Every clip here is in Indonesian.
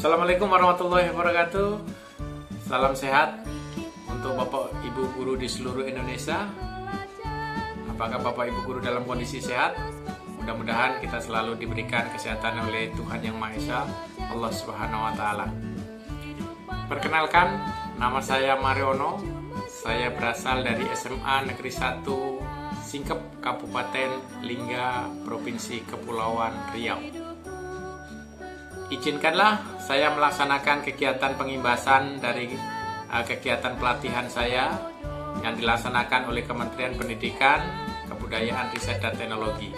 Assalamualaikum warahmatullahi wabarakatuh. Salam sehat untuk Bapak Ibu guru di seluruh Indonesia. Apakah Bapak Ibu guru dalam kondisi sehat? Mudah-mudahan kita selalu diberikan kesehatan oleh Tuhan Yang Maha Esa, Allah Subhanahu wa taala. Perkenalkan, nama saya Mariono. Saya berasal dari SMA Negeri 1 Singkep, Kabupaten Lingga, Provinsi Kepulauan Riau. Izinkanlah saya melaksanakan kegiatan pengimbasan dari kegiatan pelatihan saya yang dilaksanakan oleh Kementerian Pendidikan, Kebudayaan, Riset, dan Teknologi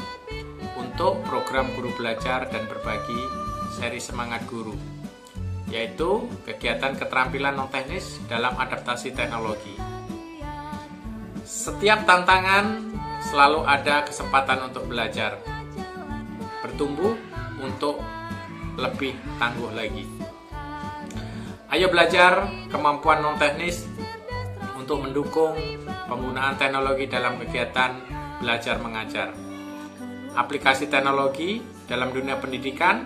untuk program Guru Belajar dan Berbagi seri Semangat Guru, yaitu kegiatan keterampilan non-teknis dalam adaptasi teknologi. Setiap tantangan selalu ada kesempatan untuk belajar, bertumbuh untuk lebih tangguh lagi. Ayo belajar kemampuan non-teknis untuk mendukung penggunaan teknologi dalam kegiatan belajar mengajar. Aplikasi teknologi dalam dunia pendidikan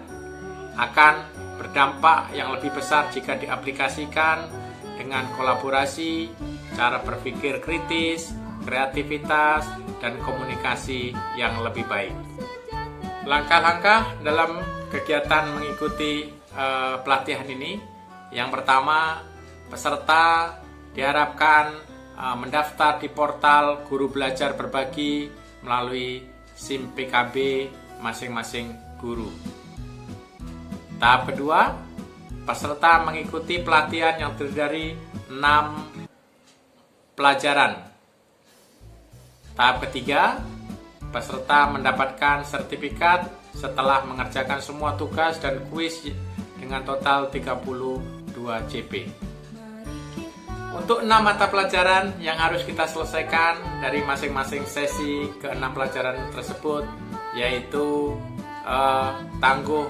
akan berdampak yang lebih besar jika diaplikasikan dengan kolaborasi, cara berpikir kritis, kreativitas, dan komunikasi yang lebih baik. Langkah-langkah dalam kegiatan mengikuti pelatihan ini, yang pertama, peserta diharapkan mendaftar di portal Guru Belajar Berbagi melalui SIM PKB masing-masing guru. Tahap kedua, peserta mengikuti pelatihan yang terdiri dari 6 pelajaran. Tahap ketiga, peserta mendapatkan sertifikat setelah mengerjakan semua tugas dan kuis dengan total 32 CP. Untuk 6 mata pelajaran yang harus kita selesaikan dari masing-masing sesi ke-6 pelajaran tersebut, yaitu tangguh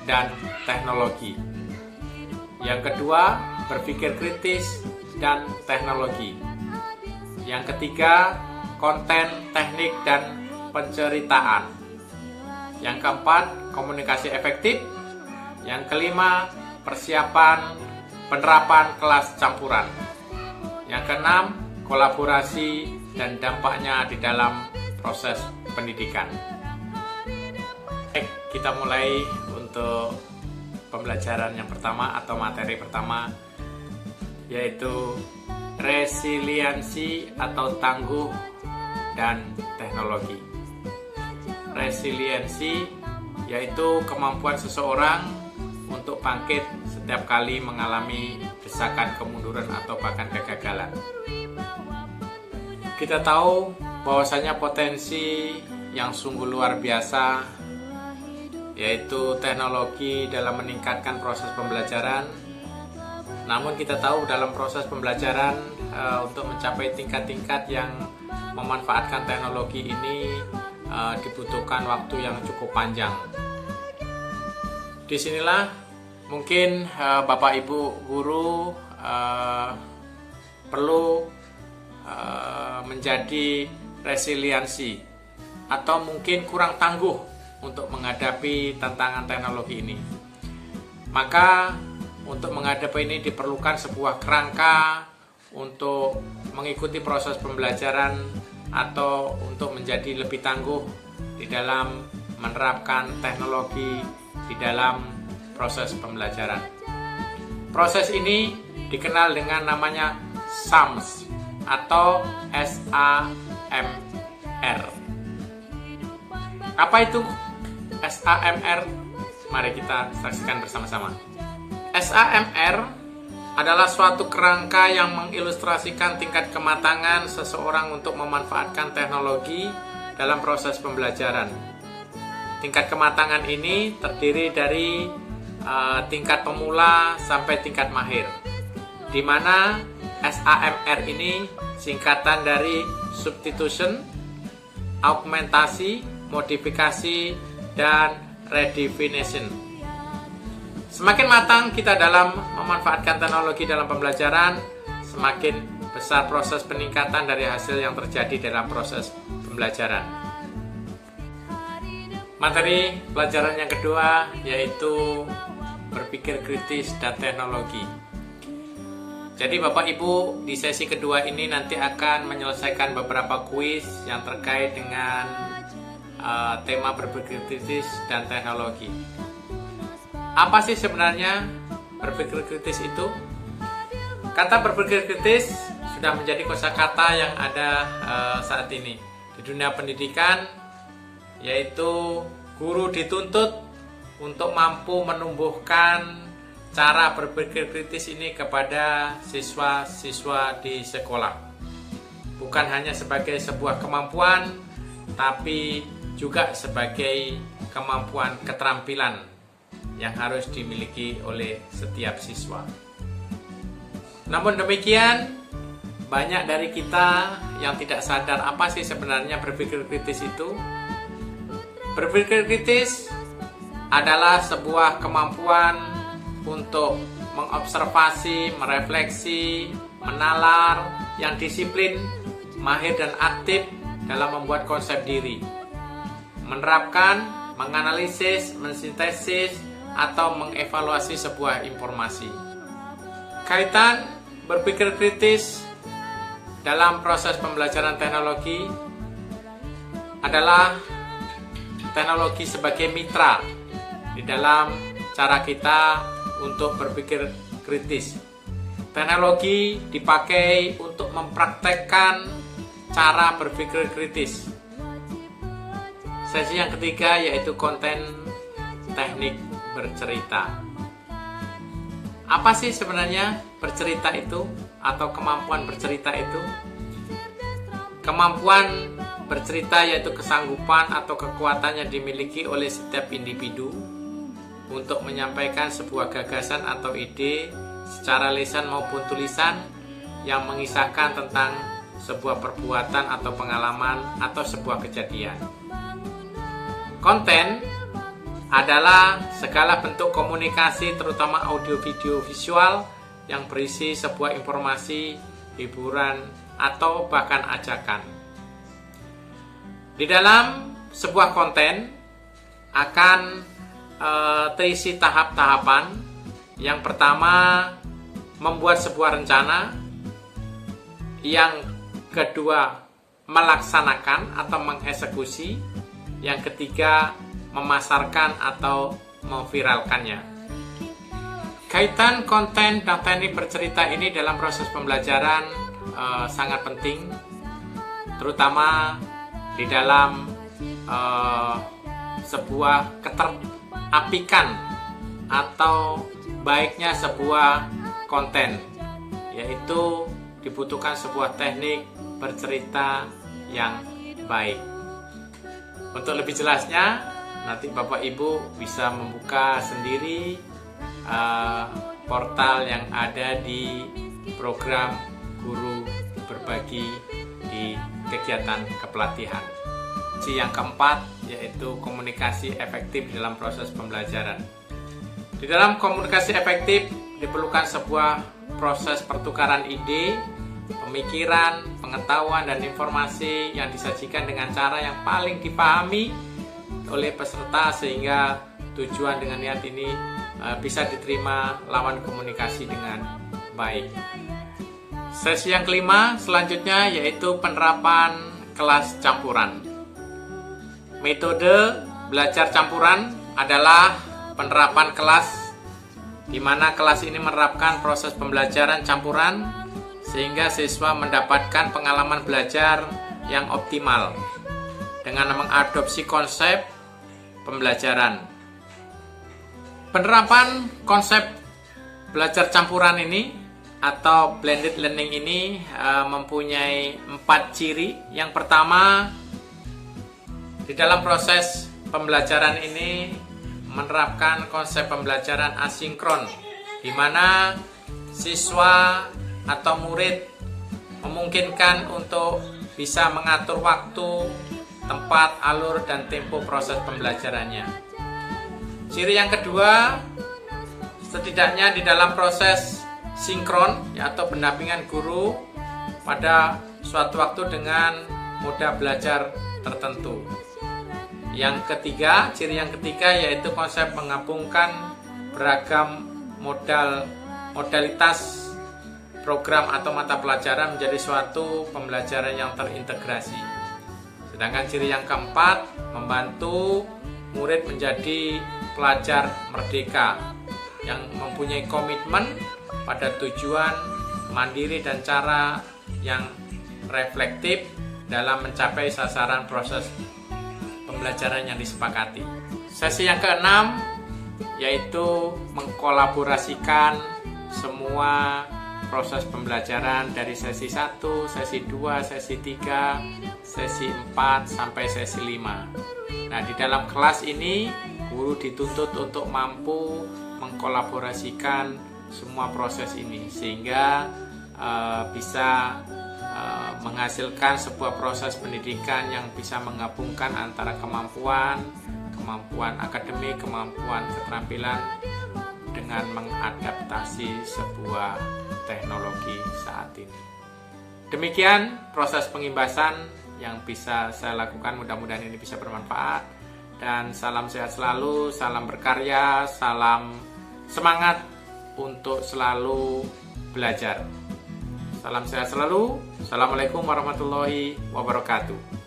dan teknologi. Yang kedua, berpikir kritis dan teknologi. Yang ketiga, konten, teknik, dan penceritaan. Yang keempat, komunikasi efektif. Yang kelima, persiapan penerapan kelas campuran. Yang keenam, kolaborasi dan dampaknya di dalam proses pendidikan. Kita mulai untuk pembelajaran yang pertama atau materi pertama, yaitu resiliensi atau tangguh dan teknologi. Resiliensi yaitu kemampuan seseorang untuk bangkit setiap kali mengalami desakan kemunduran atau bahkan kegagalan. Kita tahu bahwasanya potensi yang sungguh luar biasa, yaitu teknologi dalam meningkatkan proses pembelajaran. Namun kita tahu dalam proses pembelajaran untuk mencapai tingkat-tingkat yang memanfaatkan teknologi ini dibutuhkan waktu yang cukup panjang. Disinilah mungkin Bapak Ibu guru perlu menjadi resiliensi atau mungkin kurang tangguh untuk menghadapi tantangan teknologi ini. Maka untuk menghadapi ini diperlukan sebuah kerangka untuk mengikuti proses pembelajaran atau untuk menjadi lebih tangguh di dalam menerapkan teknologi di dalam proses pembelajaran. Proses ini dikenal dengan namanya SAMR atau SAMR. Apa itu SAMR? Mari kita saksikan bersama-sama. SAMR adalah suatu kerangka yang mengilustrasikan tingkat kematangan seseorang untuk memanfaatkan teknologi dalam proses pembelajaran. Tingkat kematangan ini terdiri dari tingkat pemula sampai tingkat mahir, di mana SAMR ini singkatan dari substitution, augmentasi, modifikasi, dan redefinition. Semakin matang kita dalam memanfaatkan teknologi dalam pembelajaran, semakin besar proses peningkatan dari hasil yang terjadi dalam proses pembelajaran. Materi pelajaran yang kedua yaitu berpikir kritis dan teknologi. Jadi Bapak Ibu, di sesi kedua ini nanti akan menyelesaikan beberapa kuis yang terkait dengan tema berpikir kritis dan teknologi. Apa sih sebenarnya berpikir kritis itu? Kata berpikir kritis sudah menjadi kosakata yang ada saat ini di dunia pendidikan, yaitu guru dituntut untuk mampu menumbuhkan cara berpikir kritis ini kepada siswa-siswa di sekolah. Bukan hanya sebagai sebuah kemampuan, tapi juga sebagai kemampuan keterampilan yang harus dimiliki oleh setiap siswa. Namun demikian, banyak dari kita yang tidak sadar apa sih sebenarnya berpikir kritis itu. Berpikir kritis adalah sebuah kemampuan untuk mengobservasi, merefleksi, menalar, yang disiplin, mahir dan aktif dalam membuat konsep diri, menerapkan, menganalisis, mensintesis, atau mengevaluasi sebuah informasi. Kaitan berpikir kritis dalam proses pembelajaran teknologi adalah teknologi sebagai mitra di dalam cara kita untuk berpikir kritis. Teknologi dipakai untuk mempraktekkan cara berpikir kritis. Sesi yang ketiga yaitu konten teknik bercerita. Apa sih sebenarnya bercerita itu atau kemampuan bercerita itu? Kemampuan bercerita yaitu kesanggupan atau kekuatan yang dimiliki oleh setiap individu untuk menyampaikan sebuah gagasan atau ide secara lisan maupun tulisan yang mengisahkan tentang sebuah perbuatan atau pengalaman atau sebuah kejadian. Konten adalah segala bentuk komunikasi terutama audio, video, visual yang berisi sebuah informasi, hiburan, atau bahkan ajakan. Di dalam sebuah konten akan terisi tahap-tahapan. Yang pertama, membuat sebuah rencana. Yang kedua, melaksanakan atau mengeksekusi. Yang ketiga, memasarkan atau memviralkannya. Kaitan konten dan teknik bercerita ini dalam proses pembelajaran sangat penting, terutama di dalam sebuah keterapikan atau baiknya sebuah konten, yaitu dibutuhkan sebuah teknik bercerita yang baik. Untuk lebih jelasnya, nanti Bapak Ibu bisa membuka sendiri portal yang ada di program Guru Berbagi di kegiatan kepelatihan. Yang keempat yaitu komunikasi efektif dalam proses pembelajaran. Di dalam komunikasi efektif diperlukan sebuah proses pertukaran ide, pemikiran, pengetahuan, dan informasi yang disajikan dengan cara yang paling dipahami oleh peserta sehingga tujuan dengan niat ini bisa diterima lawan komunikasi dengan baik. Sesi yang kelima selanjutnya yaitu penerapan kelas campuran. Metode belajar campuran adalah penerapan kelas di mana kelas ini menerapkan proses pembelajaran campuran sehingga siswa mendapatkan pengalaman belajar yang optimal dengan mengadopsi konsep pembelajaran. Penerapan konsep belajar campuran ini atau blended learning ini mempunyai 4 ciri. Yang pertama, di dalam proses pembelajaran ini menerapkan konsep pembelajaran asinkron, di mana siswa atau murid memungkinkan untuk bisa mengatur waktu, tempat, alur, dan tempo proses pembelajarannya. Ciri yang kedua, setidaknya di dalam proses sinkron atau pendampingan guru pada suatu waktu dengan moda belajar tertentu. Yang ketiga, ciri yang ketiga yaitu konsep menggabungkan beragam modalitas program atau mata pelajaran menjadi suatu pembelajaran yang terintegrasi. Sedangkan ciri yang keempat, membantu murid menjadi pelajar merdeka yang mempunyai komitmen pada tujuan mandiri dan cara yang reflektif dalam mencapai sasaran proses pembelajaran yang disepakati. Sesi yang keenam yaitu mengkolaborasikan semua proses pembelajaran dari sesi 1, sesi 2, sesi 3, sesi 4 sampai sesi 5. Nah, di dalam kelas ini guru dituntut untuk mampu mengkolaborasikan semua proses ini sehingga bisa menghasilkan sebuah proses pendidikan yang bisa menggabungkan antara kemampuan akademik, kemampuan keterampilan dengan mengadaptasi sebuah teknologi saat ini. Demikian proses pengimbasan yang bisa saya lakukan, mudah-mudahan ini bisa bermanfaat. Dan salam sehat selalu, salam berkarya, salam semangat untuk selalu belajar. Salam sehat selalu. Assalamualaikum warahmatullahi wabarakatuh.